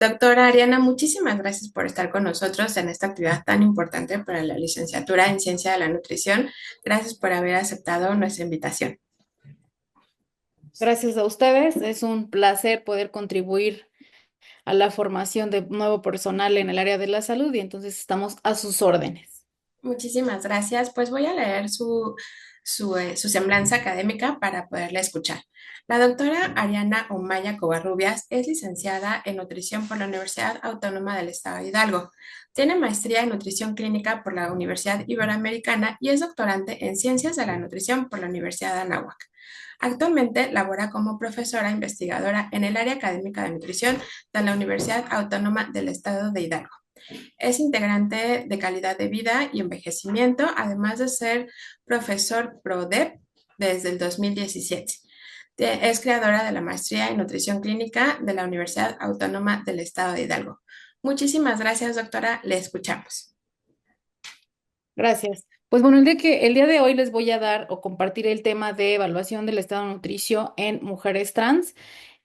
Doctora Ariana, muchísimas gracias por estar con nosotros en esta actividad tan importante para la licenciatura en Ciencia de la Nutrición. Gracias por haber aceptado nuestra invitación. Gracias a ustedes, es un placer poder contribuir a la formación de nuevo personal en el área de la salud y entonces estamos a sus órdenes. Muchísimas gracias. Pues voy a leer su semblanza académica para poderla escuchar. La doctora Ariana Omaya Covarrubias es licenciada en nutrición por la Universidad Autónoma del Estado de Hidalgo. Tiene maestría en nutrición clínica por la Universidad Iberoamericana y es doctorante en ciencias de la nutrición por la Universidad de Anáhuac. Actualmente labora como profesora investigadora en el área académica de nutrición de la Universidad Autónoma del Estado de Hidalgo. Es integrante de calidad de vida y envejecimiento, además de ser profesor PRODEP desde el 2017. Es creadora de la maestría en nutrición clínica de la Universidad Autónoma del Estado de Hidalgo. Muchísimas gracias, doctora. Le escuchamos. Gracias. Pues bueno, el día de hoy les voy a dar o compartir el tema de evaluación del estado nutricio en mujeres trans.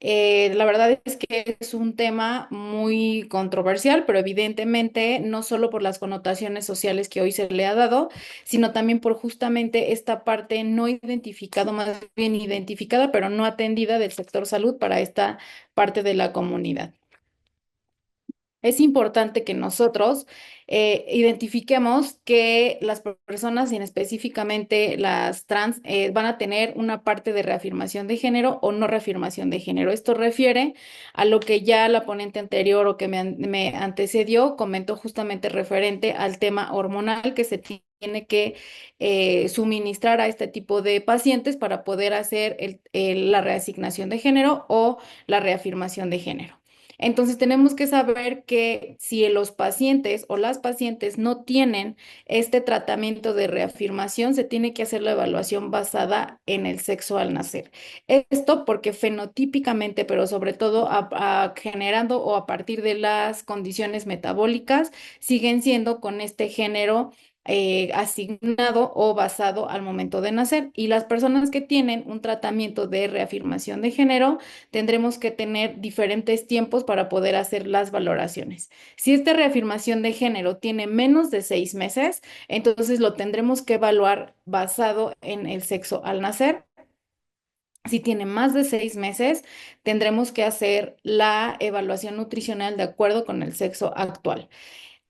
La verdad es que es un tema muy controversial, pero evidentemente no solo por las connotaciones sociales que hoy se le ha dado, sino también por justamente esta parte no identificada, más bien identificada, pero no atendida del sector salud para esta parte de la comunidad. Es importante que nosotros identifiquemos que las personas, y específicamente las trans, van a tener una parte de reafirmación de género o no reafirmación de género. Esto refiere a lo que ya la ponente anterior o que me antecedió comentó justamente referente al tema hormonal que se tiene que suministrar a este tipo de pacientes para poder hacer la reasignación de género o la reafirmación de género. Entonces tenemos que saber que si los pacientes o las pacientes no tienen este tratamiento de reafirmación, se tiene que hacer la evaluación basada en el sexo al nacer. Esto porque fenotípicamente, pero sobre todo generando o a partir de las condiciones metabólicas, siguen siendo con este género asignado o basado al momento de nacer. Y las personas que tienen un tratamiento de reafirmación de género, tendremos que tener diferentes tiempos para poder hacer las valoraciones. Si esta reafirmación de género tiene menos de 6 meses, entonces lo tendremos que evaluar basado en el sexo al nacer. Si tiene más de 6 meses, tendremos que hacer la evaluación nutricional de acuerdo con el sexo actual.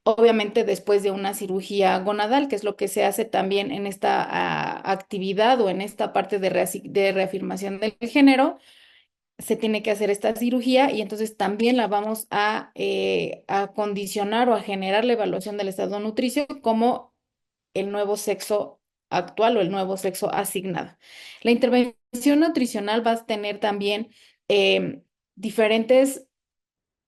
Obviamente después de una cirugía gonadal, que es lo que se hace también en esta actividad o en esta parte de reafirmación del género, se tiene que hacer esta cirugía y entonces también la vamos a condicionar o a generar la evaluación del estado nutricio como el nuevo sexo actual o el nuevo sexo asignado. La intervención nutricional va a tener también diferentes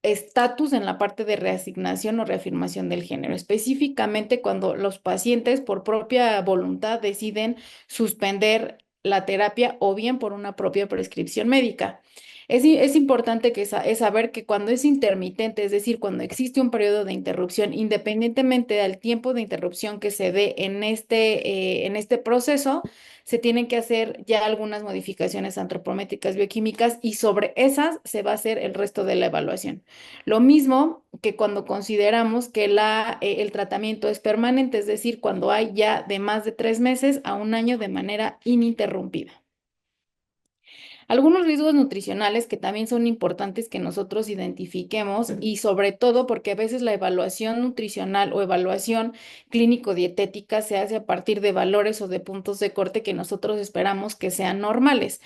estatus en la parte de reasignación o reafirmación del género, específicamente cuando los pacientes por propia voluntad deciden suspender la terapia o bien por una propia prescripción médica. Es importante es saber que cuando es intermitente, es decir, cuando existe un periodo de interrupción, independientemente del tiempo de interrupción que se dé en este proceso, se tienen que hacer ya algunas modificaciones antropométricas bioquímicas y sobre esas se va a hacer el resto de la evaluación. Lo mismo que cuando consideramos que el tratamiento es permanente, es decir, cuando hay ya de más de 3 meses a un año de manera ininterrumpida. Algunos riesgos nutricionales que también son importantes que nosotros identifiquemos y sobre todo porque a veces la evaluación nutricional o evaluación clínico-dietética se hace a partir de valores o de puntos de corte que nosotros esperamos que sean normales.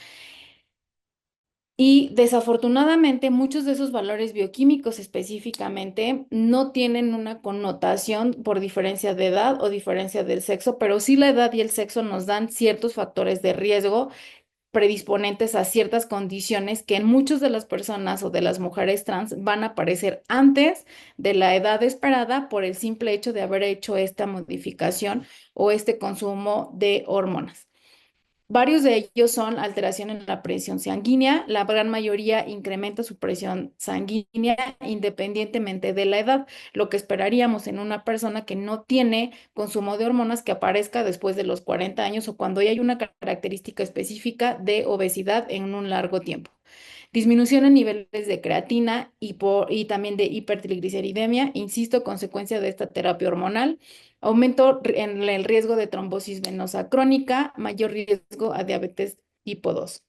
Y desafortunadamente muchos de esos valores bioquímicos específicamente no tienen una connotación por diferencia de edad o diferencia del sexo, pero sí la edad y el sexo nos dan ciertos factores de riesgo predisponentes a ciertas condiciones que en muchas de las personas o de las mujeres trans van a aparecer antes de la edad esperada por el simple hecho de haber hecho esta modificación o este consumo de hormonas. Varios de ellos son alteración en la presión sanguínea. La gran mayoría incrementa su presión sanguínea independientemente de la edad, lo que esperaríamos en una persona que no tiene consumo de hormonas que aparezca después de los 40 años o cuando ya hay una característica específica de obesidad en un largo tiempo. disminución en niveles de creatina y también de hipertrigliceridemia, insisto, consecuencia de esta terapia hormonal, aumento en el riesgo de trombosis venosa crónica, mayor riesgo a diabetes tipo 2,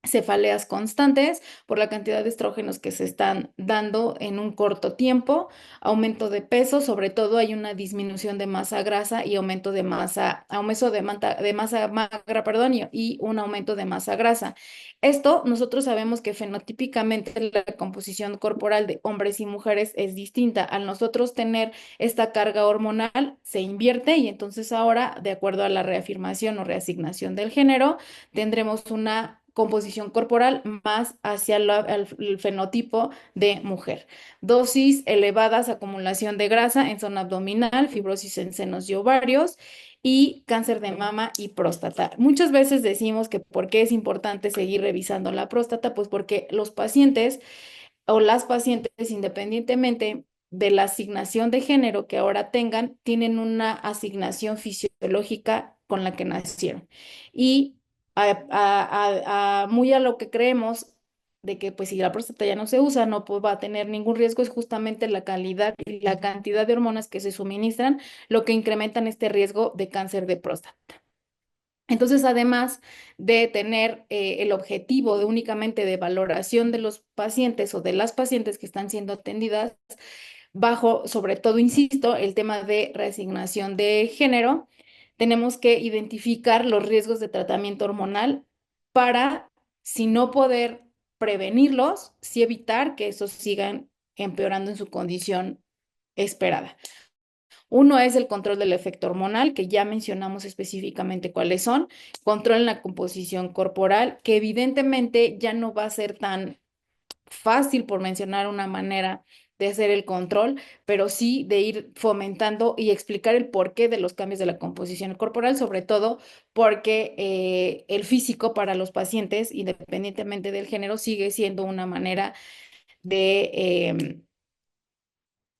cefaleas constantes por la cantidad de estrógenos que se están dando en un corto tiempo, aumento de peso, sobre todo hay una disminución de masa grasa y aumento de masa magra, perdón, y un aumento de masa grasa. Esto nosotros sabemos que fenotípicamente la composición corporal de hombres y mujeres es distinta. Al nosotros tener esta carga hormonal, se invierte y entonces ahora, de acuerdo a la reafirmación o reasignación del género, tendremos una composición corporal más hacia el fenotipo de mujer. Dosis elevadas, acumulación de grasa en zona abdominal, fibrosis en senos y ovarios y cáncer de mama y próstata. Muchas veces decimos que por qué es importante seguir revisando la próstata, pues porque los pacientes o las pacientes, independientemente de la asignación de género que ahora tengan, tienen una asignación fisiológica con la que nacieron. Y muy a lo que creemos de que pues si la próstata ya no se usa, no pues, va a tener ningún riesgo, es justamente la calidad y la cantidad de hormonas que se suministran lo que incrementan este riesgo de cáncer de próstata. Entonces, además de tener el objetivo de únicamente de valoración de los pacientes o de las pacientes que están siendo atendidas, bajo, sobre todo, insisto, el tema de reasignación de género, tenemos que identificar los riesgos de tratamiento hormonal para, si no poder prevenirlos, sí evitar que esos sigan empeorando en su condición esperada. Uno es el control del efecto hormonal, que ya mencionamos específicamente cuáles son, control en la composición corporal, que evidentemente ya no va a ser tan fácil, por mencionar una manera de hacer el control, pero sí de ir fomentando y explicar el porqué de los cambios de la composición corporal, sobre todo porque el físico para los pacientes, independientemente del género, sigue siendo una manera de...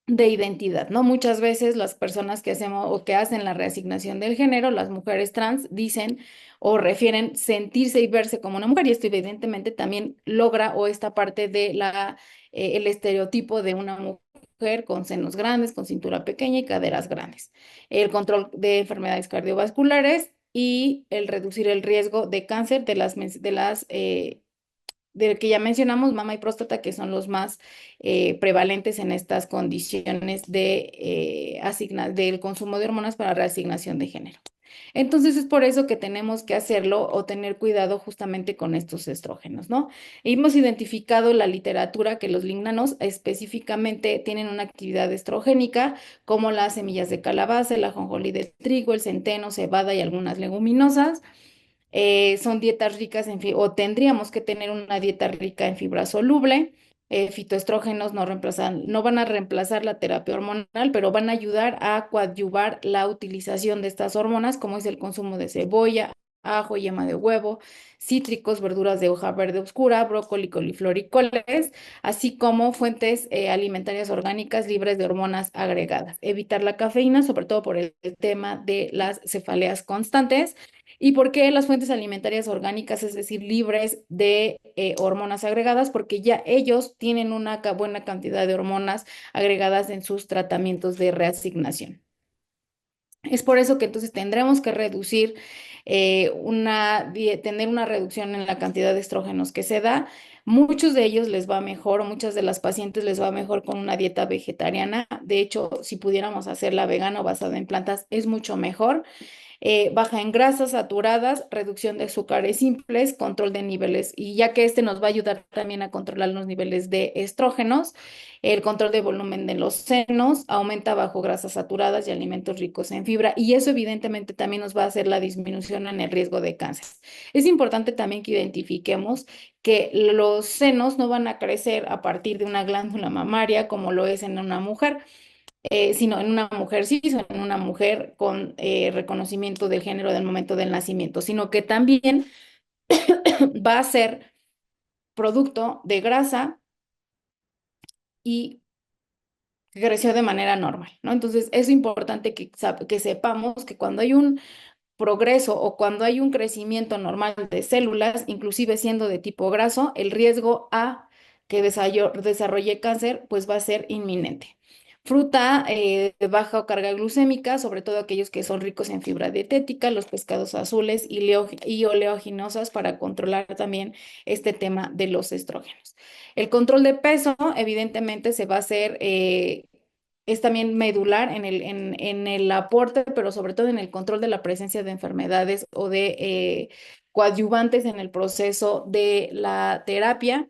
de identidad, ¿no? Muchas veces las personas que hacemos o que hacen la reasignación del género, las mujeres trans, dicen o refieren sentirse y verse como una mujer, y esto evidentemente también logra o esta parte de el estereotipo de una mujer con senos grandes, con cintura pequeña y caderas grandes. El control de enfermedades cardiovasculares y el reducir el riesgo de cáncer de que ya mencionamos, mama y próstata, que son los más prevalentes en estas condiciones del consumo de hormonas para reasignación de género. Entonces es por eso que tenemos que hacerlo o tener cuidado justamente con estos estrógenos, ¿no? Hemos identificado la literatura que los lignanos específicamente tienen una actividad estrogénica, como las semillas de calabaza, el ajonjolí de trigo, el centeno, cebada y algunas leguminosas. Son dietas ricas o tendríamos que tener una dieta rica en fibra soluble. Fitoestrógenos no van a reemplazar la terapia hormonal, pero van a ayudar a coadyuvar la utilización de estas hormonas, como es el consumo de cebolla, ajo, yema de huevo, cítricos, verduras de hoja verde oscura, brócoli, coliflor y coles, así como fuentes alimentarias orgánicas libres de hormonas agregadas. Evitar la cafeína, sobre todo por el tema de las cefaleas constantes. ¿Y por qué las fuentes alimentarias orgánicas, es decir, libres de hormonas agregadas? Porque ya ellos tienen una buena cantidad de hormonas agregadas en sus tratamientos de reasignación. Es por eso que entonces tendremos que reducir tener una reducción en la cantidad de estrógenos que se da. Muchos de ellos les va mejor, o muchas de las pacientes les va mejor con una dieta vegetariana. De hecho, si pudiéramos hacerla vegana o basada en plantas, es mucho mejor. Baja en grasas saturadas, reducción de azúcares simples, control de niveles, y ya que este nos va a ayudar también a controlar los niveles de estrógenos, el control de volumen de los senos, aumenta bajo grasas saturadas y alimentos ricos en fibra, y eso evidentemente también nos va a hacer la disminución en el riesgo de cáncer. Es importante también que identifiquemos que los senos no van a crecer a partir de una glándula mamaria como lo es en una mujer, sino en una mujer cis o en una mujer con reconocimiento del género del momento del nacimiento, sino que también va a ser producto de grasa y que creció de manera normal, ¿no? Entonces, es importante que sepamos que cuando hay un progreso o cuando hay un crecimiento normal de células, inclusive siendo de tipo graso, el riesgo a que desarrolle cáncer pues va a ser inminente. Fruta de baja carga glucémica, sobre todo aquellos que son ricos en fibra dietética, los pescados azules y oleaginosas para controlar también este tema de los estrógenos. El control de peso, evidentemente, se va a hacer, es también medular en el aporte, pero sobre todo en el control de la presencia de enfermedades o de coadyuvantes en el proceso de la terapia.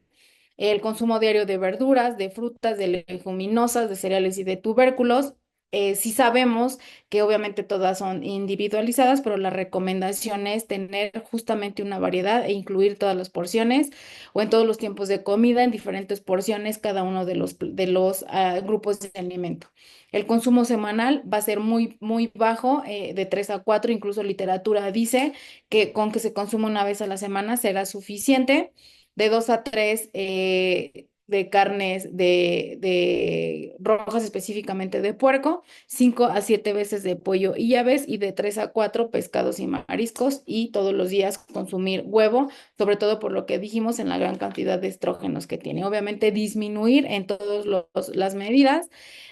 El consumo diario de verduras, de frutas, de leguminosas, de cereales y de tubérculos. Sí sabemos que obviamente todas son individualizadas, pero la recomendación es tener justamente una variedad e incluir todas las porciones o en todos los tiempos de comida en diferentes porciones cada uno de los grupos de alimento. El consumo semanal va a ser muy bajo, de 3 a 4, incluso literatura dice que con que se consuma una vez a la semana será suficiente. De 2 a 3 de carnes de rojas, específicamente de puerco, 5 a 7 veces de pollo y aves, y de 3 a 4 pescados y mariscos, y todos los días consumir huevo, sobre todo por lo que dijimos en la gran cantidad de estrógenos que tiene. Obviamente disminuir en todas las medidas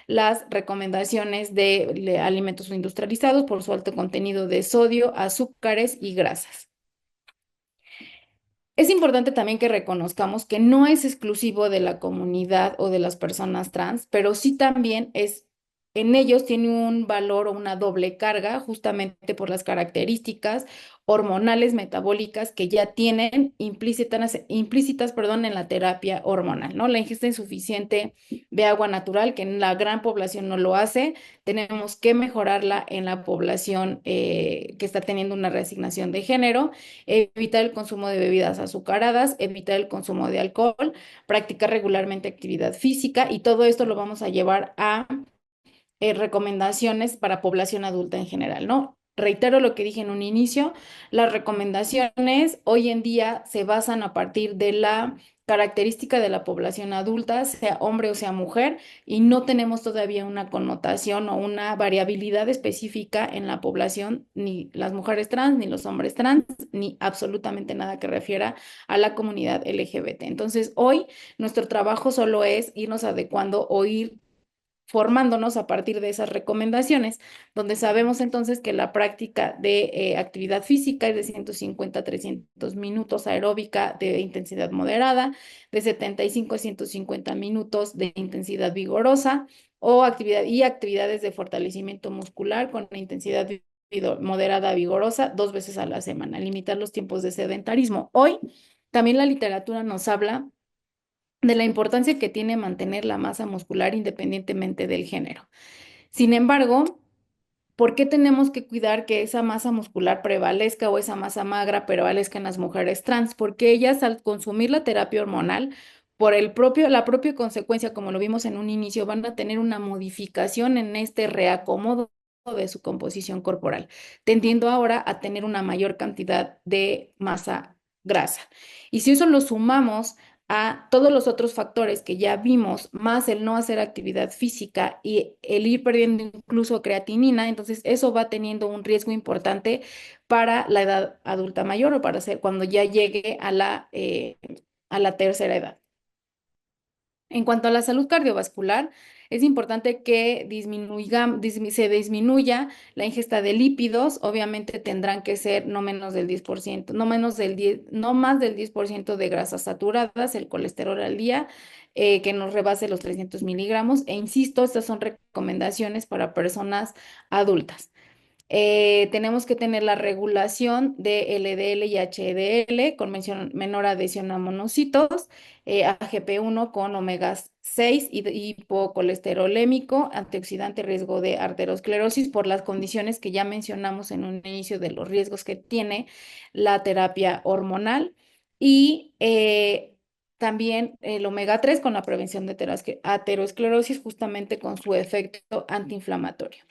las recomendaciones de alimentos industrializados por su alto contenido de sodio, azúcares y grasas. Es importante también que reconozcamos que no es exclusivo de la comunidad o de las personas trans, pero sí también en ellos tiene un valor o una doble carga, justamente por las características hormonales metabólicas que ya tienen implícitas, perdón, en la terapia hormonal, ¿no? La ingesta insuficiente de agua natural, que en la gran población no lo hace, tenemos que mejorarla en la población que está teniendo una reasignación de género, evitar el consumo de bebidas azucaradas, evitar el consumo de alcohol, practicar regularmente actividad física, y todo esto lo vamos a llevar a recomendaciones para población adulta en general, ¿no? Reitero lo que dije en un inicio, las recomendaciones hoy en día se basan a partir de la característica de la población adulta, sea hombre o sea mujer, y no tenemos todavía una connotación o una variabilidad específica en la población, ni las mujeres trans, ni los hombres trans, ni absolutamente nada que refiera a la comunidad LGBT. Entonces, hoy nuestro trabajo solo es irnos adecuando o ir formándonos a partir de esas recomendaciones, donde sabemos entonces que la práctica de actividad física es de 150 a 300 minutos aeróbica de intensidad moderada, de 75 a 150 minutos de intensidad vigorosa, o actividades de fortalecimiento muscular con la intensidad moderada vigorosa 2 veces a la semana, limitar los tiempos de sedentarismo. Hoy también la literatura nos habla de la importancia que tiene mantener la masa muscular independientemente del género. Sin embargo, ¿por qué tenemos que cuidar que esa masa muscular prevalezca o esa masa magra prevalezca en las mujeres trans? Porque ellas, al consumir la terapia hormonal, la propia consecuencia, como lo vimos en un inicio, van a tener una modificación en este reacomodo de su composición corporal, tendiendo ahora a tener una mayor cantidad de masa grasa. Y si eso lo sumamos a todos los otros factores que ya vimos, más el no hacer actividad física y el ir perdiendo incluso creatinina, entonces eso va teniendo un riesgo importante para la edad adulta mayor o para ser cuando ya llegue a la tercera edad. En cuanto a la salud cardiovascular, es importante que se disminuya la ingesta de lípidos. Obviamente tendrán que ser no menos del 10%, no más del 10% de grasas saturadas, el colesterol al día, que nos rebase los 300 miligramos. E insisto, estas son recomendaciones para personas adultas. Tenemos que tener la regulación de LDL y HDL con menor adhesión a monocitos, AGP1 con omega 6 y hipocolesterolémico, antioxidante, riesgo de arteriosclerosis por las condiciones que ya mencionamos en un inicio de los riesgos que tiene la terapia hormonal, y también el omega 3 con la prevención de aterosclerosis, justamente con su efecto antiinflamatorio.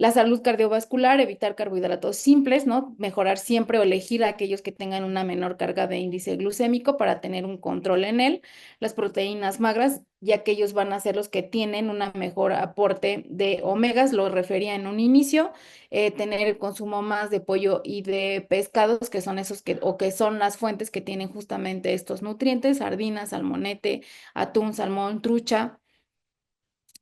La salud cardiovascular, evitar carbohidratos simples, ¿no? Mejorar siempre o elegir aquellos que tengan una menor carga de índice glucémico para tener un control en él. Las proteínas magras, ya que ellos van a ser los que tienen una mejor aporte de omegas, lo refería en un inicio. Tener el consumo más de pollo y de pescados, que son esos o que son las fuentes que tienen justamente estos nutrientes: sardinas, salmonete, atún, salmón, trucha.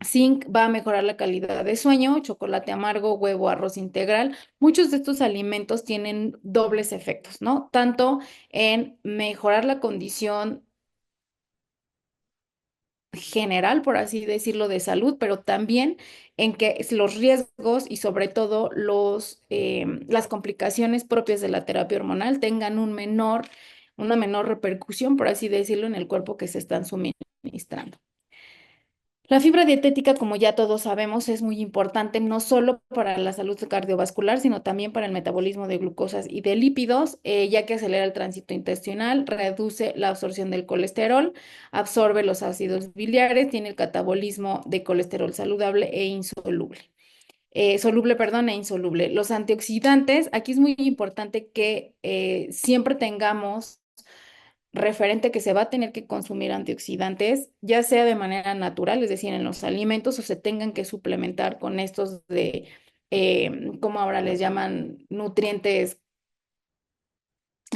Zinc va a mejorar la calidad de sueño, chocolate amargo, huevo, arroz integral. Muchos de estos alimentos tienen dobles efectos, ¿no? Tanto en mejorar la condición general, por así decirlo, de salud, pero también en que los riesgos y sobre todo las complicaciones propias de la terapia hormonal tengan una menor repercusión, por así decirlo, en el cuerpo que se están suministrando. La fibra dietética, como ya todos sabemos, es muy importante no solo para la salud cardiovascular, sino también para el metabolismo de glucosas y de lípidos, ya que acelera el tránsito intestinal, reduce la absorción del colesterol, absorbe los ácidos biliares, tiene el catabolismo de colesterol saludable e insoluble. Soluble, perdón, e insoluble. Los antioxidantes, aquí es muy importante que siempre tengamos referente que se va a tener que consumir antioxidantes, ya sea de manera natural, es decir, en los alimentos, o se tengan que suplementar con estos como ahora les llaman, nutrientes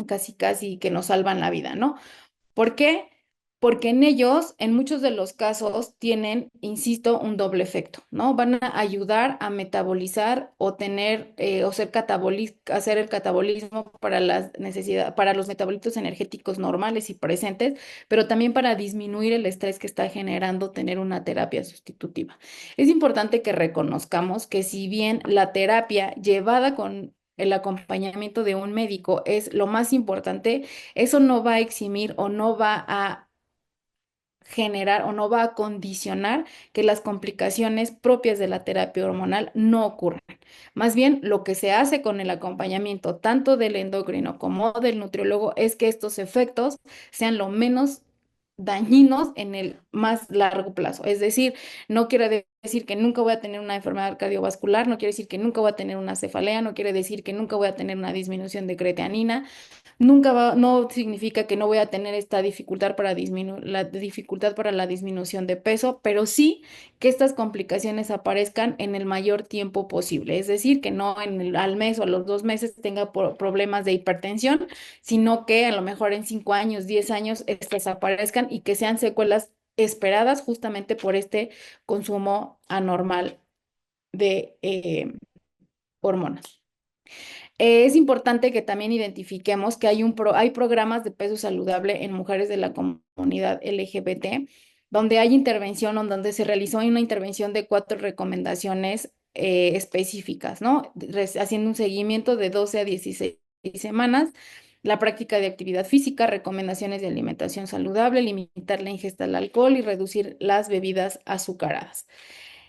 casi casi que nos salvan la vida, ¿no? ¿Por qué? Porque en ellos, en muchos de los casos, tienen, insisto, un doble efecto, ¿no? Van a ayudar a metabolizar o tener o hacer el catabolismo para las necesidades, para los metabolitos energéticos normales y presentes, pero también para disminuir el estrés que está generando tener una terapia sustitutiva. Es importante que reconozcamos que si bien la terapia llevada con el acompañamiento de un médico es lo más importante, eso no va a eximir o no va a generar o no va a condicionar que las complicaciones propias de la terapia hormonal no ocurran. Más bien, lo que se hace con el acompañamiento tanto del endocrino como del nutriólogo es que estos efectos sean lo menos dañinos en el más largo plazo. Es decir, no quiere decir que nunca voy a tener una enfermedad cardiovascular, no quiere decir que nunca voy a tener una cefalea, no quiere decir que nunca voy a tener una disminución de creatinina. No significa que no voy a tener esta dificultad para disminuir la dificultad para la disminución de peso, pero sí que estas complicaciones aparezcan en el mayor tiempo posible. Es decir, que no al mes o a los 2 meses tenga problemas de hipertensión, sino que a lo mejor en 5 años, 10 años, estas aparezcan y que sean secuelas esperadas justamente por este consumo anormal de hormonas. Es importante que también identifiquemos que hay programas de peso saludable en mujeres de la comunidad LGBT, donde hay intervención o donde se realizó una intervención de 4 recomendaciones específicas, ¿no? Haciendo un seguimiento de 12 a 16 semanas, la práctica de actividad física, recomendaciones de alimentación saludable, limitar la ingesta del alcohol y reducir las bebidas azucaradas.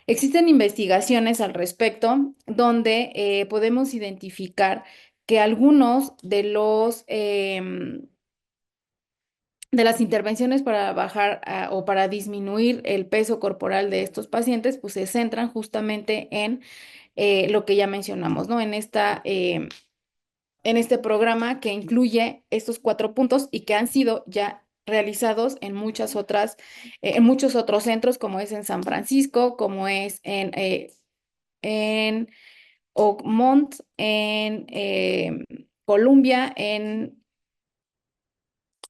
Existen investigaciones al respecto donde podemos identificar que algunos de las intervenciones para bajar o para disminuir el peso corporal de estos pacientes, pues se centran justamente en lo que ya mencionamos, ¿no? En este programa que incluye estos 4 puntos y que han sido ya realizados en muchos otros centros, como es en San Francisco, como es en Oakmont, en Columbia, en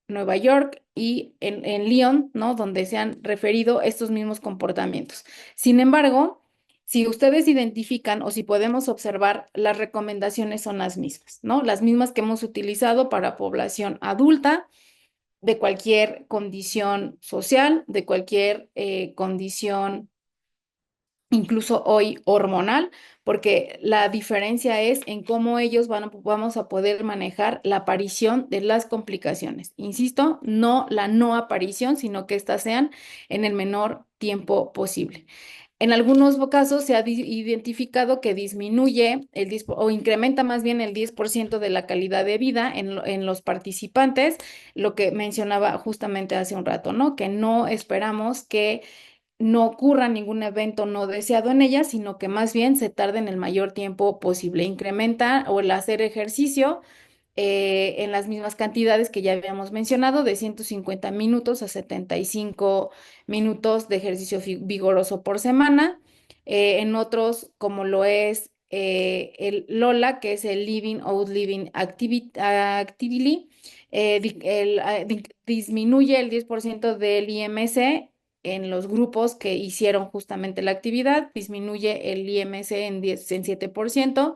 Nueva York y en Lyon, ¿no? Donde se han referido estos mismos comportamientos. Sin embargo, si ustedes identifican o si podemos observar, las recomendaciones son las mismas, ¿no? Las mismas que hemos utilizado para población adulta de cualquier condición social, de cualquier condición incluso hoy hormonal, porque la diferencia es en cómo ellos vamos a poder manejar la aparición de las complicaciones. Insisto, no la no aparición, sino que éstas sean en el menor tiempo posible. En algunos casos se ha identificado que disminuye o incrementa más bien el 10% de la calidad de vida en los participantes, lo que mencionaba justamente hace un rato, ¿no? Que no esperamos que no ocurra ningún evento no deseado en ella, sino que más bien se tarden el mayor tiempo posible. Incrementa o el hacer ejercicio en las mismas cantidades que ya habíamos mencionado, de 150 minutos a 75 minutos de ejercicio vigoroso por semana. En otros, como lo es el LOLA, que es el Living Out Living Activity, disminuye el 10% del IMC en los grupos que hicieron justamente la actividad, disminuye el IMC en 7%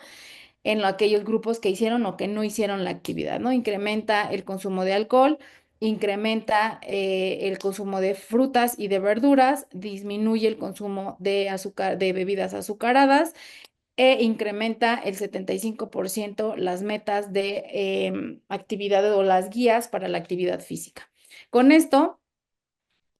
en aquellos grupos que hicieron o que no hicieron la actividad, ¿no? Incrementa el consumo de alcohol, incrementa el consumo de frutas y de verduras, disminuye el consumo de azúcar, de bebidas azucaradas e incrementa el 75% las metas de actividad o las guías para la actividad física. Con esto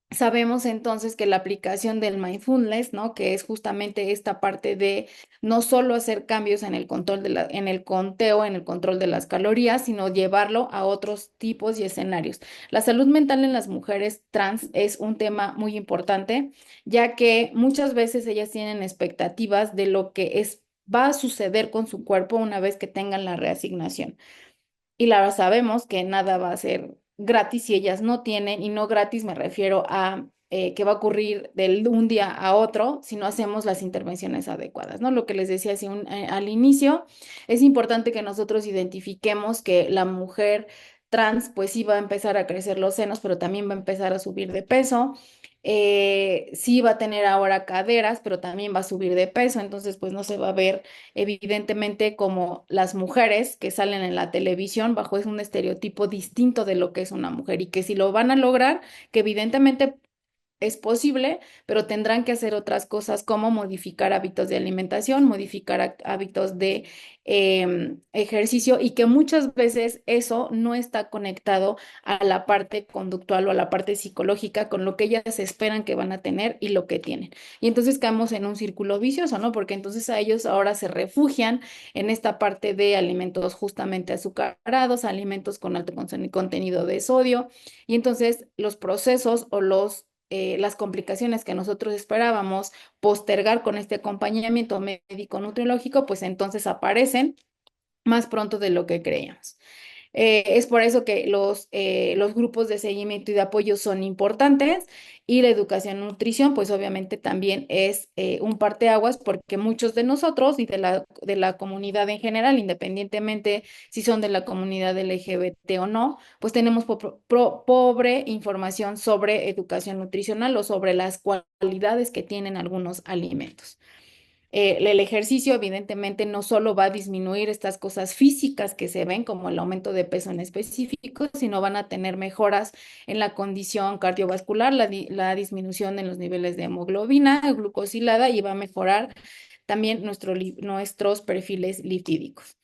sabemos entonces que la aplicación del mindfulness, ¿no? Que es justamente esta parte de no solo hacer cambios en el control en el conteo, en el control de las calorías, sino llevarlo a otros tipos y escenarios. La salud mental en las mujeres trans es un tema muy importante, ya que muchas veces ellas tienen expectativas de lo que va a suceder con su cuerpo una vez que tengan la reasignación. Y la sabemos que nada va a ser gratis si ellas no tienen, y no gratis me refiero a que va a ocurrir de un día a otro si no hacemos las intervenciones adecuadas, ¿no? Lo que les decía al inicio, es importante que nosotros identifiquemos que la mujer trans pues sí va a empezar a crecer los senos, pero también va a empezar a subir de peso. Sí va a tener ahora caderas, pero también va a subir de peso, entonces pues no se va a ver evidentemente como las mujeres que salen en la televisión bajo es un estereotipo distinto de lo que es una mujer, y que si lo van a lograr, que evidentemente es posible, pero tendrán que hacer otras cosas como modificar hábitos de alimentación, modificar hábitos de ejercicio, y que muchas veces eso no está conectado a la parte conductual o a la parte psicológica con lo que ellas esperan que van a tener y lo que tienen. Y entonces caemos en un círculo vicioso, ¿no? Porque entonces a ellos ahora se refugian en esta parte de alimentos justamente azucarados, alimentos con alto contenido de sodio, y entonces los procesos o las complicaciones que nosotros esperábamos postergar con este acompañamiento médico nutriológico, pues entonces aparecen más pronto de lo que creíamos. Es por eso que los grupos de seguimiento y de apoyo son importantes, y la educación en nutrición, pues obviamente también es un parteaguas, porque muchos de nosotros y de la comunidad en general, independientemente si son de la comunidad LGBT o no, pues tenemos pobre información sobre educación nutricional o sobre las cualidades que tienen algunos alimentos. El ejercicio evidentemente no solo va a disminuir estas cosas físicas que se ven, como el aumento de peso en específico, sino van a tener mejoras en la condición cardiovascular, la disminución en los niveles de hemoglobina, glucosilada, y va a mejorar también nuestros perfiles lipídicos.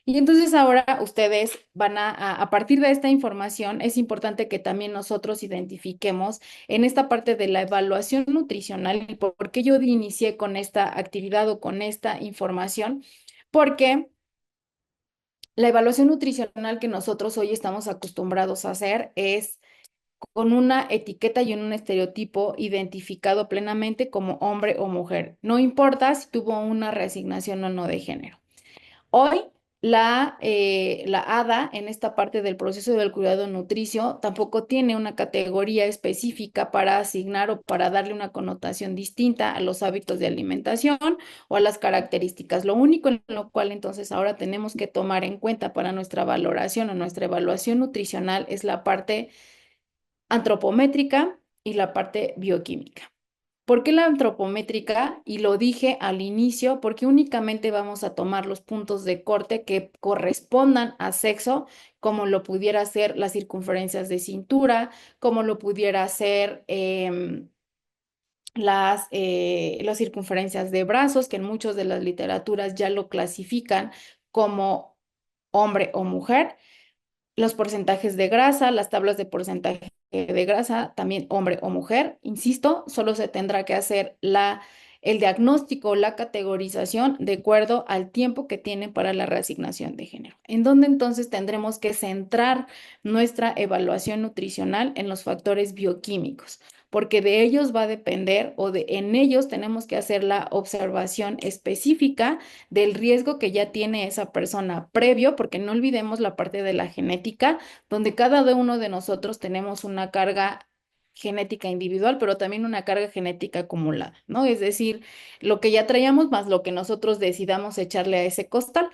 Y entonces ahora ustedes van a partir de esta información, es importante que también nosotros identifiquemos en esta parte de la evaluación nutricional y por qué yo inicié con esta actividad o con esta información, porque la evaluación nutricional que nosotros hoy estamos acostumbrados a hacer es con una etiqueta y un estereotipo identificado plenamente como hombre o mujer. No importa si tuvo una reasignación o no de género. Hoy la ADA en esta parte del proceso del cuidado nutricio tampoco tiene una categoría específica para asignar o para darle una connotación distinta a los hábitos de alimentación o a las características. Lo único en lo cual entonces ahora tenemos que tomar en cuenta para nuestra valoración o nuestra evaluación nutricional es la parte antropométrica y la parte bioquímica. ¿Por qué la antropométrica? Y lo dije al inicio, porque únicamente vamos a tomar los puntos de corte que correspondan a sexo, como lo pudiera ser las circunferencias de cintura, como lo pudiera ser las circunferencias de brazos, que en muchas de las literaturas ya lo clasifican como hombre o mujer, los porcentajes de grasa, las tablas de porcentaje de grasa, también hombre o mujer. Insisto, solo se tendrá que hacer el diagnóstico, la categorización de acuerdo al tiempo que tiene para la reasignación de género. En donde entonces tendremos que centrar nuestra evaluación nutricional en los factores bioquímicos. porque de ellos va a depender en ellos tenemos que hacer la observación específica del riesgo que ya tiene esa persona previo, porque no olvidemos la parte de la genética, donde cada uno de nosotros tenemos una carga genética individual, pero también una carga genética acumulada, ¿no? Es decir, lo que ya traíamos más lo que nosotros decidamos echarle a ese costal,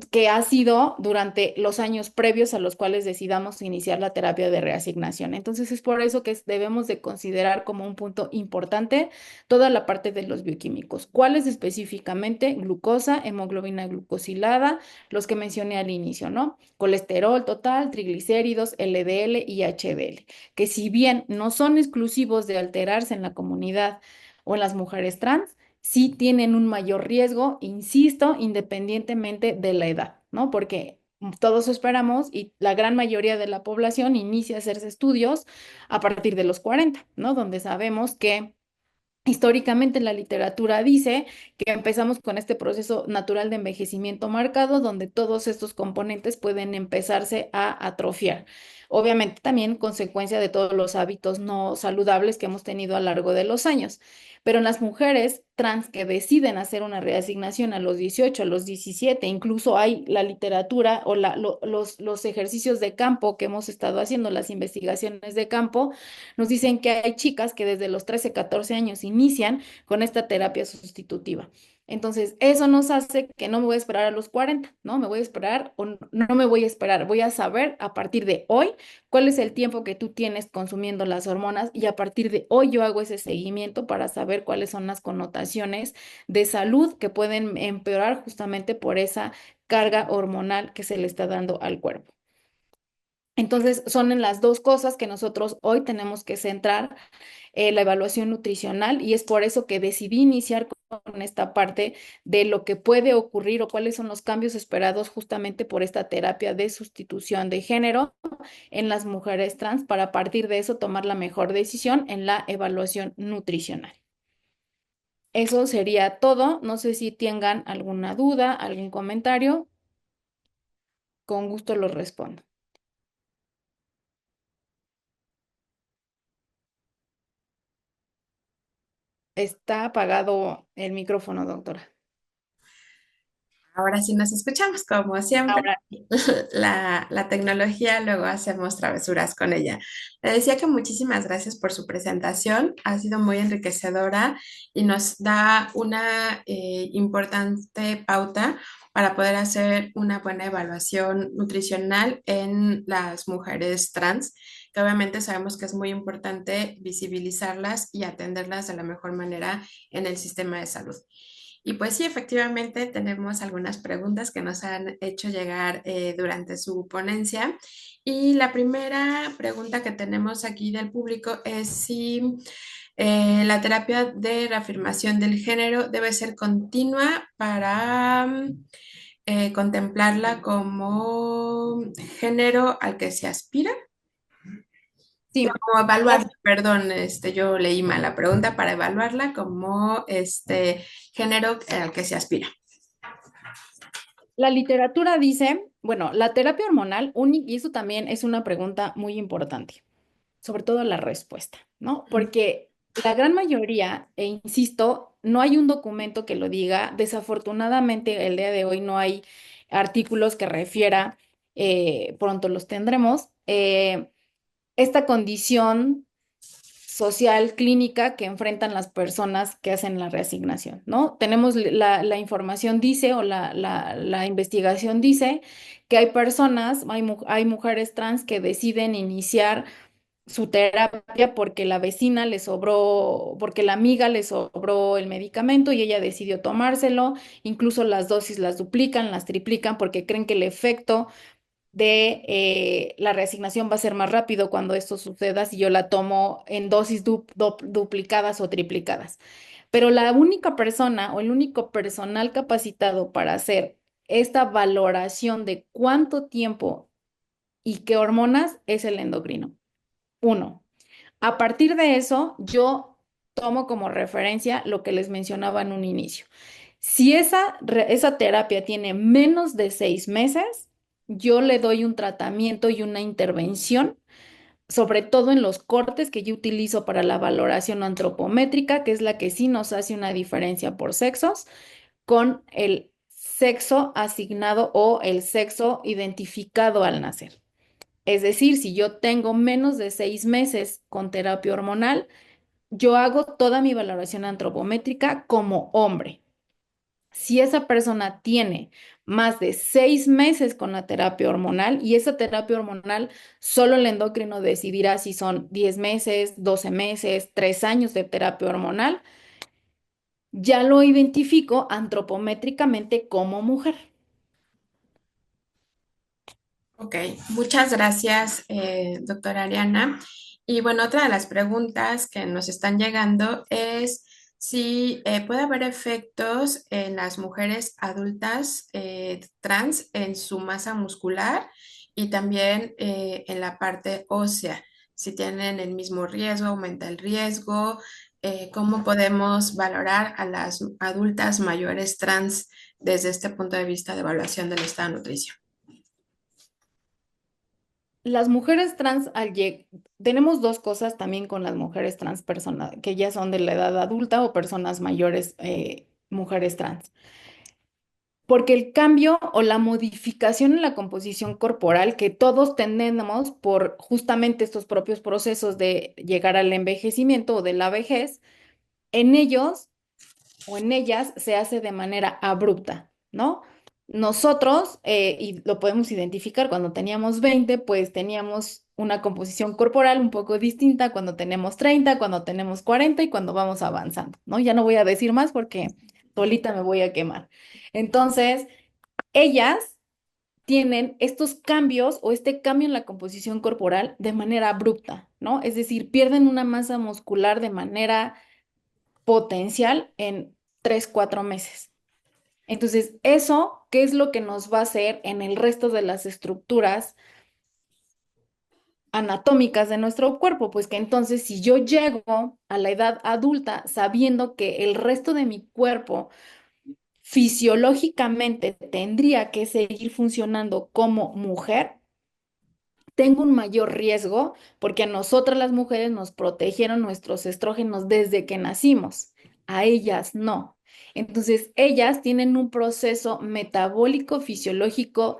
que ha sido durante los años previos a los cuales decidamos iniciar la terapia de reasignación. Entonces es por eso que debemos de considerar como un punto importante toda la parte de los bioquímicos. ¿Cuáles específicamente? Glucosa, hemoglobina glucosilada, los que mencioné al inicio, ¿no? Colesterol total, triglicéridos, LDL y HDL, que si bien no son exclusivos de alterarse en la comunidad o en las mujeres trans, sí tienen un mayor riesgo, insisto, independientemente de la edad, ¿no? Porque todos esperamos y la gran mayoría de la población inicia a hacerse estudios a partir de los 40, ¿no? Donde sabemos que históricamente la literatura dice que empezamos con este proceso natural de envejecimiento marcado, donde todos estos componentes pueden empezarse a atrofiar. Obviamente también consecuencia de todos los hábitos no saludables que hemos tenido a lo largo de los años. Pero en las mujeres trans que deciden hacer una reasignación a los 18, a los 17, incluso hay la literatura o los ejercicios de campo que hemos estado haciendo, las investigaciones de campo nos dicen que hay chicas que desde los 13, 14 años inician con esta terapia sustitutiva. Entonces, eso nos hace que no me voy a esperar a los 40, ¿no? Me voy a esperar o no me voy a esperar. Voy a saber a partir de hoy cuál es el tiempo que tú tienes consumiendo las hormonas y a partir de hoy yo hago ese seguimiento para saber cuáles son las connotaciones de salud que pueden empeorar justamente por esa carga hormonal que se le está dando al cuerpo. Entonces, son en las dos cosas que nosotros hoy tenemos que centrar la evaluación nutricional y es por eso que decidí iniciar con esta parte de lo que puede ocurrir o cuáles son los cambios esperados justamente por esta terapia de sustitución de género en las mujeres trans para a partir de eso tomar la mejor decisión en la evaluación nutricional. Eso sería todo. No sé si tengan alguna duda, algún comentario. Con gusto los respondo. Está apagado el micrófono, doctora. Ahora sí nos escuchamos, como siempre. Ahora, La tecnología luego hacemos travesuras con ella. Le decía que muchísimas gracias por su presentación. Ha sido muy enriquecedora y nos da una importante pauta para poder hacer una buena evaluación nutricional en las mujeres trans, que obviamente sabemos que es muy importante visibilizarlas y atenderlas de la mejor manera en el sistema de salud. Y pues sí, efectivamente tenemos algunas preguntas que nos han hecho llegar durante su ponencia. Y la primera pregunta que tenemos aquí del público es si la terapia de reafirmación del género debe ser continua para contemplarla como género al que se aspira. sí, Como evaluar, perdón, yo leí mal la pregunta, para evaluarla como género al que se aspira. la literatura dice, bueno, la terapia hormonal, y eso también es una pregunta muy importante, sobre todo la respuesta, ¿no? Porque la gran mayoría, e insisto, no hay un documento que lo diga, desafortunadamente el día de hoy no hay artículos que refiera, pronto los tendremos, esta condición social clínica que enfrentan las personas que hacen la reasignación, ¿no? Tenemos la información dice o la investigación dice que hay personas, hay mujeres trans que deciden iniciar su terapia porque la vecina le sobró, porque la amiga le sobró el medicamento y ella decidió tomárselo, incluso las dosis las duplican, las triplican porque creen que el efecto de la reasignación va a ser más rápido cuando esto suceda si yo la tomo en dosis duplicadas o triplicadas. Pero la única persona o el único personal capacitado para hacer esta valoración de cuánto tiempo y qué hormonas es el endocrino. Uno. A partir de eso, yo tomo como referencia lo que les mencionaba en un inicio. Si esa terapia tiene menos de 6 meses, yo le doy un tratamiento y una intervención sobre todo en los cortes que yo utilizo para la valoración antropométrica, que es la que sí nos hace una diferencia por sexos, con el sexo asignado o el sexo identificado al nacer. Es decir, si yo tengo menos de 6 meses con terapia hormonal, yo hago toda mi valoración antropométrica como hombre. Si esa persona tiene más de 6 meses con la terapia hormonal y esa terapia hormonal solo el endocrino decidirá si son 10 meses, 12 meses, 3 años de terapia hormonal, ya lo identifico antropométricamente como mujer. Ok, muchas gracias, doctora Ariana. Y bueno, otra de las preguntas que nos están llegando es si puede haber efectos en las mujeres adultas trans en su masa muscular y también en la parte ósea, si tienen el mismo riesgo, aumenta el riesgo, cómo podemos valorar a las adultas mayores trans desde este punto de vista de evaluación del estado de nutrición. Las mujeres trans, tenemos dos cosas también con las mujeres trans personas, que ya son de la edad adulta o personas mayores, mujeres trans. Porque el cambio o la modificación en la composición corporal que todos tenemos por justamente estos propios procesos de llegar al envejecimiento o de la vejez, en ellos o en ellas se hace de manera abrupta, ¿no? Nosotros, y lo podemos identificar cuando teníamos 20, pues teníamos una composición corporal un poco distinta cuando tenemos 30, cuando tenemos 40 y cuando vamos avanzando, ¿no? Ya no voy a decir más porque solita me voy a quemar. Entonces, ellas tienen estos cambios o este cambio en la composición corporal de manera abrupta, ¿no? Es decir, pierden una masa muscular de manera potencial en 3, 4 meses. Entonces, eso, ¿qué es lo que nos va a hacer en el resto de las estructuras anatómicas de nuestro cuerpo? Pues que entonces si yo llego a la edad adulta sabiendo que el resto de mi cuerpo fisiológicamente tendría que seguir funcionando como mujer, tengo un mayor riesgo porque a nosotras las mujeres nos protegieron nuestros estrógenos desde que nacimos, a ellas no. Entonces, ellas tienen un proceso metabólico fisiológico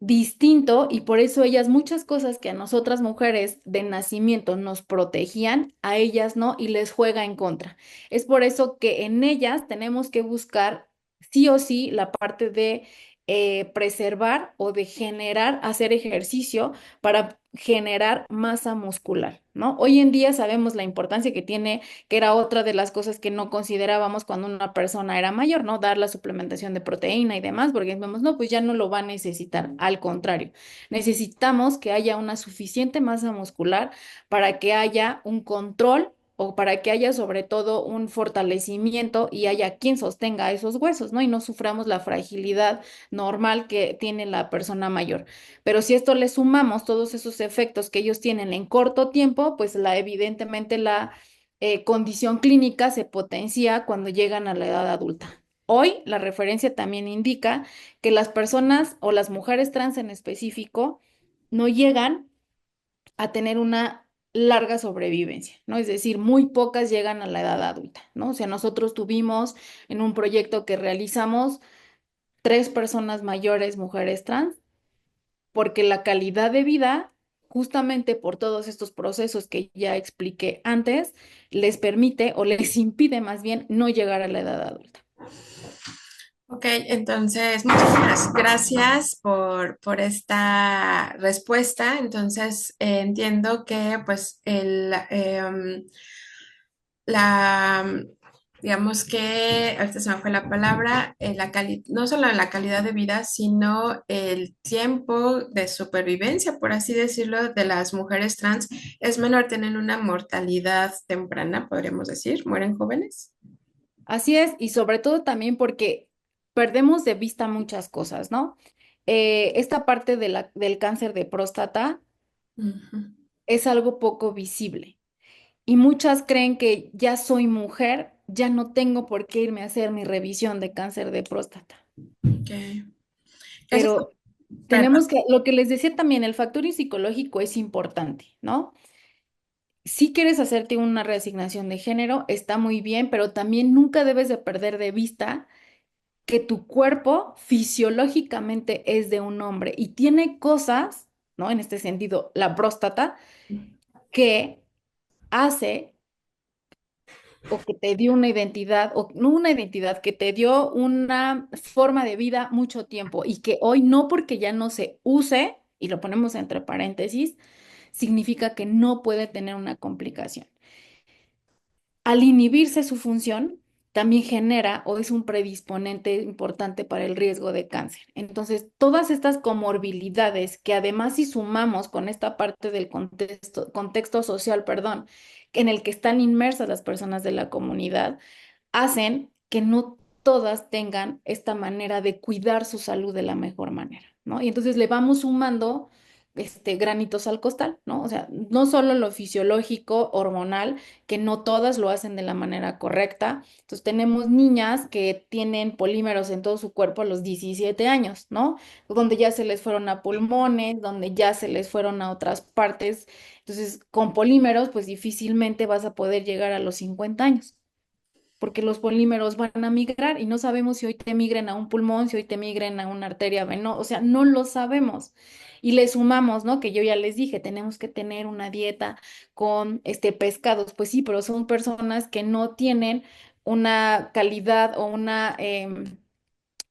distinto y por eso ellas muchas cosas que a nosotras mujeres de nacimiento nos protegían, a ellas no y les juega en contra. Es por eso que en ellas tenemos que buscar sí o sí la parte de preservar o de generar, hacer ejercicio para generar masa muscular, ¿no? Hoy en día sabemos la importancia que tiene, que era otra de las cosas que no considerábamos cuando una persona era mayor, ¿no? Dar la suplementación de proteína y demás, porque vemos, no, pues ya no lo va a necesitar. Al contrario, necesitamos que haya una suficiente masa muscular para que haya un control o para que haya sobre todo un fortalecimiento y haya quien sostenga esos huesos, ¿no? Y no suframos la fragilidad normal que tiene la persona mayor. Pero si esto le sumamos todos esos efectos que ellos tienen en corto tiempo, pues evidentemente la condición clínica se potencia cuando llegan a la edad adulta. Hoy la referencia también indica que las personas o las mujeres trans en específico no llegan a tener una larga sobrevivencia, ¿no? Es decir, muy pocas llegan a la edad adulta, ¿no? O sea, nosotros tuvimos en un proyecto que realizamos 3 personas mayores, mujeres trans, porque la calidad de vida, justamente por todos estos procesos que ya expliqué antes, les permite o les impide más bien no llegar a la edad adulta. Ok, entonces muchísimas gracias por esta respuesta. Entonces entiendo que pues la, digamos que, ahorita se me fue la palabra, no solo la calidad de vida, sino el tiempo de supervivencia, por así decirlo, de las mujeres trans es menor, tienen una mortalidad temprana, podríamos decir, mueren jóvenes. Así es, y sobre todo también porque perdemos de vista muchas cosas, ¿no? Esta parte del cáncer de próstata Ujú. es algo poco visible y muchas creen que ya soy mujer, ya no tengo por qué irme a hacer mi revisión de cáncer de próstata. Ok. Eso es Pero Perdón. Tenemos que, lo que les decía también, el factor psicológico es importante, ¿no? Si quieres hacerte una reasignación de género, está muy bien, pero también nunca debes de perder de vista que tu cuerpo fisiológicamente es de un hombre y tiene cosas, ¿no? En este sentido, la próstata, que hace o que te dio una identidad, o no una identidad, que te dio una forma de vida mucho tiempo y que hoy no porque ya no se use, y lo ponemos entre paréntesis, significa que no puede tener una complicación. Al inhibirse su función, también genera o es un predisponente importante para el riesgo de cáncer. Entonces, todas estas comorbilidades que además si sumamos con esta parte del contexto social, perdón, en el que están inmersas las personas de la comunidad, hacen que no todas tengan esta manera de cuidar su salud de la mejor manera, ¿no? Y entonces le vamos sumando granitos al costal, ¿no? O sea, no solo lo fisiológico, hormonal, que no todas lo hacen de la manera correcta. Entonces tenemos niñas que tienen polímeros en todo su cuerpo a los 17 años, ¿no? Donde ya se les fueron a pulmones, donde ya se les fueron a otras partes. Entonces, con polímeros, pues difícilmente vas a poder llegar a los 50 años porque los polímeros van a migrar y no sabemos si hoy te migren a un pulmón, si hoy te migren a una arteria venosa, o sea, no lo sabemos. Y le sumamos, ¿no? Que yo ya les dije, tenemos que tener una dieta con pescados, pues sí, pero son personas que no tienen una calidad o una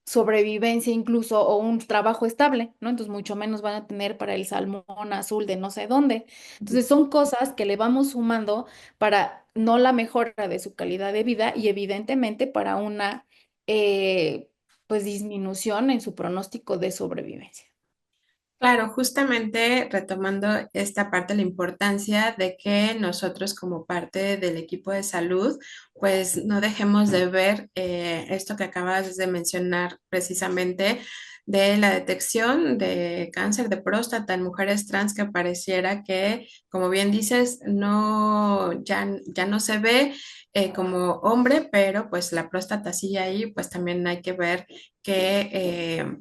sobrevivencia incluso o un trabajo estable, ¿no? Entonces mucho menos van a tener para el salmón azul de no sé dónde. Entonces son cosas que le vamos sumando para no la mejora de su calidad de vida y evidentemente para una pues disminución en su pronóstico de sobrevivencia. Claro, justamente retomando esta parte, la importancia de que nosotros como parte del equipo de salud, pues no dejemos de ver esto que acabas de mencionar precisamente de la detección de cáncer de próstata en mujeres trans que pareciera que, como bien dices, ya no se ve como hombre, pero pues la próstata sigue ahí, pues también hay que ver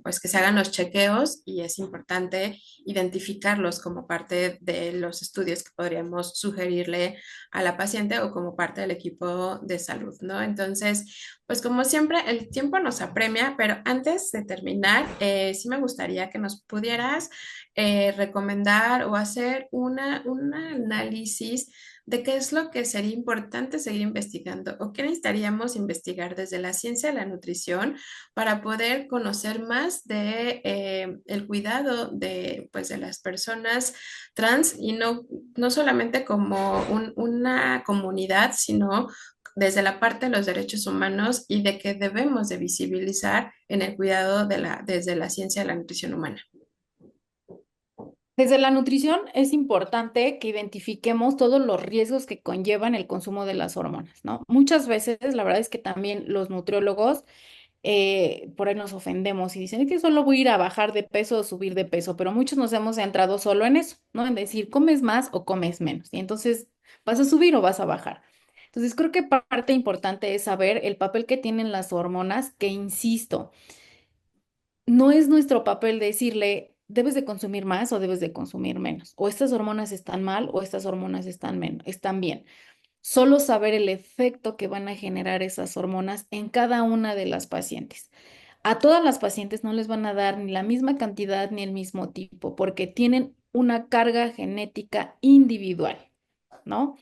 pues que se hagan los chequeos y es importante identificarlos como parte de los estudios que podríamos sugerirle a la paciente o como parte del equipo de salud, ¿no? Entonces, pues como siempre, el tiempo nos apremia, pero antes de terminar, sí me gustaría que nos pudieras recomendar o hacer un análisis de qué es lo que sería importante seguir investigando o qué necesitaríamos investigar desde la ciencia de la nutrición para poder conocer más de el cuidado de, pues, de las personas trans y no solamente como una comunidad, sino desde la parte de los derechos humanos y de que debemos de visibilizar en el cuidado desde la ciencia de la nutrición humana. Desde la nutrición es importante que identifiquemos todos los riesgos que conllevan el consumo de las hormonas, ¿no? Muchas veces, la verdad es que también los nutriólogos por ahí nos ofendemos y dicen, es que solo voy a ir a bajar de peso o subir de peso, pero muchos nos hemos centrado solo en eso, ¿no? En decir, comes más o comes menos, y entonces vas a subir o vas a bajar. Entonces creo que parte importante es saber el papel que tienen las hormonas, que insisto, no es nuestro papel decirle, debes de consumir más o debes de consumir menos, o estas hormonas están mal o estas hormonas están bien. Solo saber el efecto que van a generar esas hormonas en cada una de las pacientes. A todas las pacientes no les van a dar ni la misma cantidad ni el mismo tipo, porque tienen una carga genética individual, ¿no?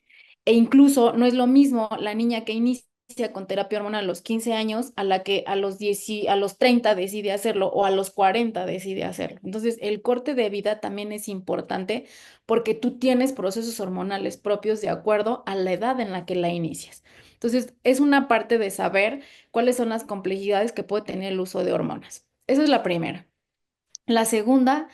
E incluso no es lo mismo la niña que inicia con terapia hormonal a los 15 años a la que a los 10 a los 30 decide hacerlo o a los 40 decide hacerlo. Entonces, el corte de vida también es importante porque tú tienes procesos hormonales propios de acuerdo a la edad en la que la inicias. Entonces, es una parte de saber cuáles son las complejidades que puede tener el uso de hormonas. Esa es la primera. La segunda,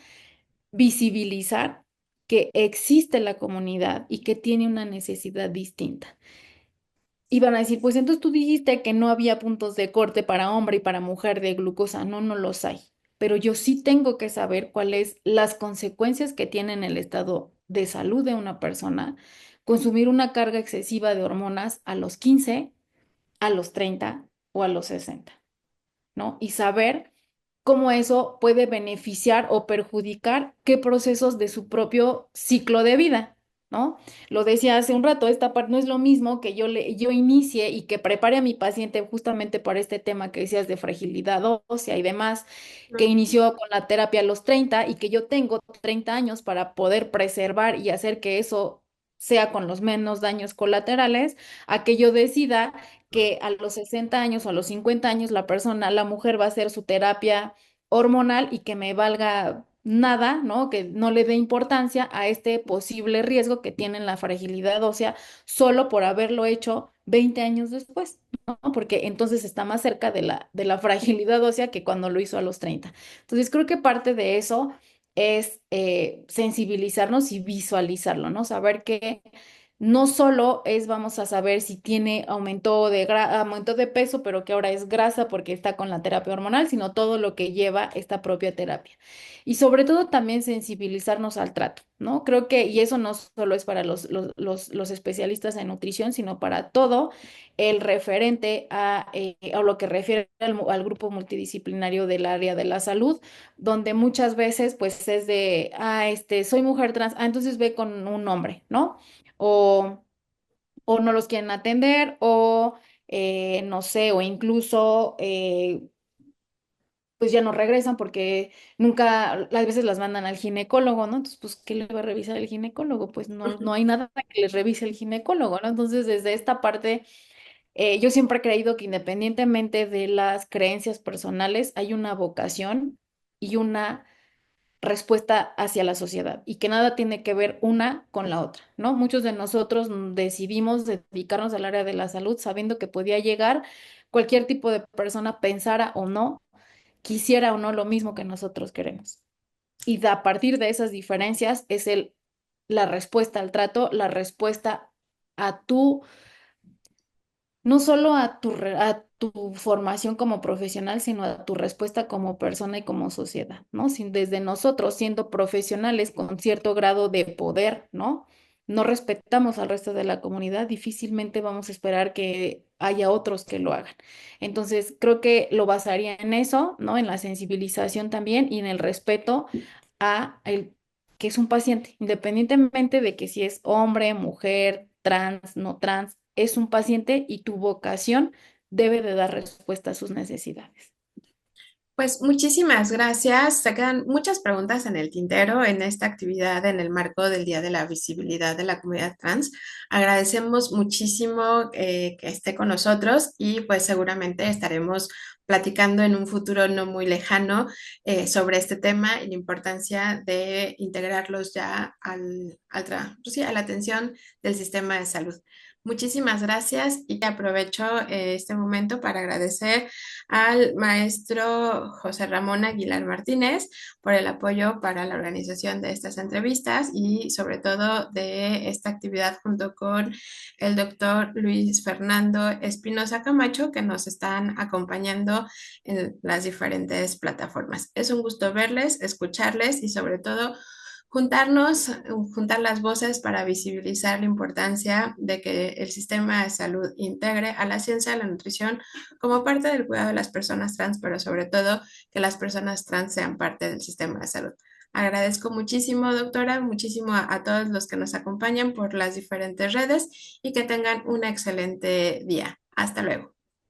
visibilizar que existe la comunidad y que tiene una necesidad distinta. Y van a decir, pues entonces tú dijiste que no había puntos de corte para hombre y para mujer de glucosa. No, no los hay. Pero yo sí tengo que saber cuáles las consecuencias que tiene en el estado de salud de una persona consumir una carga excesiva de hormonas a los 15, a los 30 o a los 60, ¿no? Y saber cómo eso puede beneficiar o perjudicar qué procesos de su propio ciclo de vida, ¿no? Lo decía hace un rato, esta parte no es lo mismo que yo inicie y que prepare a mi paciente justamente para este tema que decías de fragilidad ósea y demás, que inició con la terapia a los 30 y que yo tengo 30 años para poder preservar y hacer que eso sea con los menos daños colaterales, a que yo decida que a los 60 años o a los 50 años la persona, la mujer va a hacer su terapia hormonal y que me valga nada, ¿no? Que no le dé importancia a este posible riesgo que tiene la fragilidad ósea solo por haberlo hecho 20 años después, ¿no? Porque entonces está más cerca de la fragilidad ósea que cuando lo hizo a los 30. Entonces creo que parte de eso es sensibilizarnos y visualizarlo, ¿no? Saber que no solo es, vamos a saber si tiene aumento de peso, pero que ahora es grasa porque está con la terapia hormonal, sino todo lo que lleva esta propia terapia. Y sobre todo también sensibilizarnos al trato, ¿no? Creo que, y eso no solo es para los especialistas en nutrición, sino para todo el referente a lo que refiere al grupo multidisciplinario del área de la salud, donde muchas veces pues es de, soy mujer trans, entonces ve con un hombre, ¿no? O, o no los quieren atender, o no sé, o incluso pues ya no regresan porque nunca, las veces las mandan al ginecólogo, ¿no? Entonces, pues, ¿qué le va a revisar el ginecólogo? Pues no, no hay nada que les revise el ginecólogo, ¿no? Entonces, desde esta parte, yo siempre he creído que independientemente de las creencias personales, hay una vocación y una respuesta hacia la sociedad y que nada tiene que ver una con la otra, ¿no? Muchos de nosotros decidimos dedicarnos al área de la salud sabiendo que podía llegar cualquier tipo de persona, pensara o no, quisiera o no lo mismo que nosotros queremos. Y a partir de esas diferencias es la respuesta al trato, la respuesta a tu no solo a tu formación como profesional, sino a tu respuesta como persona y como sociedad, ¿no? Desde nosotros siendo profesionales con cierto grado de poder, ¿no? No respetamos al resto de la comunidad, difícilmente vamos a esperar que haya otros que lo hagan. Entonces, creo que lo basaría en eso, ¿no? En la sensibilización también y en el respeto a el que es un paciente, independientemente de que si es hombre, mujer, trans, no trans, es un paciente y tu vocación debe de dar respuesta a sus necesidades. Pues muchísimas gracias. Se quedan muchas preguntas en el tintero en esta actividad en el marco del Día de la Visibilidad de la Comunidad Trans. Agradecemos muchísimo que esté con nosotros y pues seguramente estaremos platicando en un futuro no muy lejano sobre este tema y la importancia de integrarlos ya pues sí, a la atención del sistema de salud. Muchísimas gracias y aprovecho este momento para agradecer al maestro José Ramón Aguilar Martínez por el apoyo para la organización de estas entrevistas y sobre todo de esta actividad junto con el doctor Luis Fernando Espinosa Camacho que nos están acompañando en las diferentes plataformas. Es un gusto verles, escucharles y sobre todo juntarnos, juntar las voces para visibilizar la importancia de que el sistema de salud integre a la ciencia de la nutrición como parte del cuidado de las personas trans, pero sobre todo que las personas trans sean parte del sistema de salud. Agradezco muchísimo, doctora, muchísimo a todos los que nos acompañan por las diferentes redes y que tengan un excelente día. Hasta luego.